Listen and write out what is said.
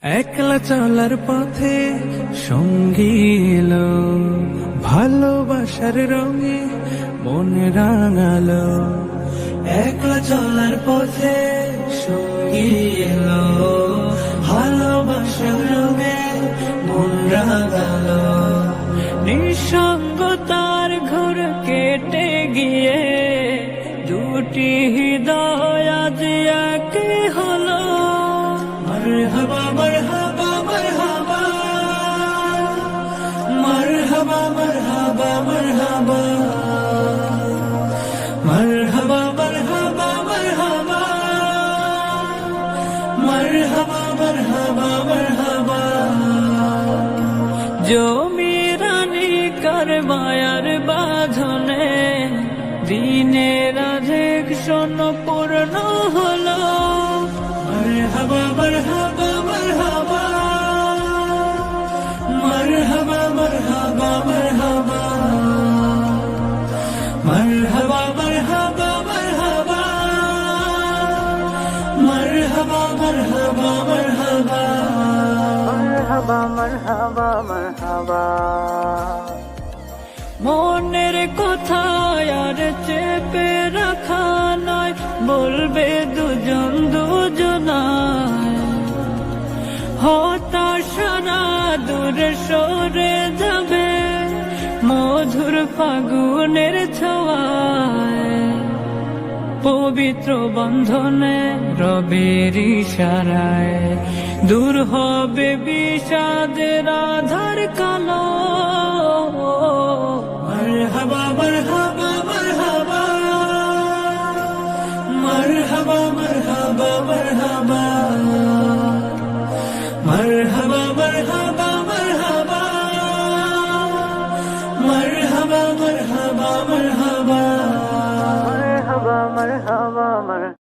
একলা চলার পথে সঙ্গী এলো, ভালোবাসার রঙে মন রাঙালো। একলা চলার পথে সঙ্গী এলো, ভালোবাসার রঙে মন রাঙালো। নিঃসঙ্গতার ঘোর কেটে গিয়ে দুটি হৃদয় আজ এক হলো। মারহাবা মারহাবা মারহাবা, মারহাবা মারহাবা মারহাবা, মারহাবা মারহাবা মারহাবা, মারহাবা মারহাবা মারহাবা। জমিরানি কারবায়ার বাঁধনে দিনের আধেক শোন পূর্ণ হলো। মারহাবা মারহাবা মারহাবা, মারহাবা মারহাবা মারহাবা, মারহাবা মারহাবা মারহাবা, মারহাবা মারহাবা মারহাবা, মারহাবা মারহাবা মারহাবা। মনের কথা আর চেপে রাখা নয়, বলবে দুজন দুজনায়। হতাশারা দূরে সরে যাবে মধুর ফাগুনের ছোঁয়ায়। পবিত্র বন্ধনে রবের ইশারায় দূর হবে বিষাদের আধার কালো। মারহাবা মারহাবা মারহাবা, মারহাবা মারহাবা মারহাবা, মারহাবা মারহাবা মারহাবা, মারহাবা মারহাবা মারহাবা, মারহাবা মারহাবা মারহাবা।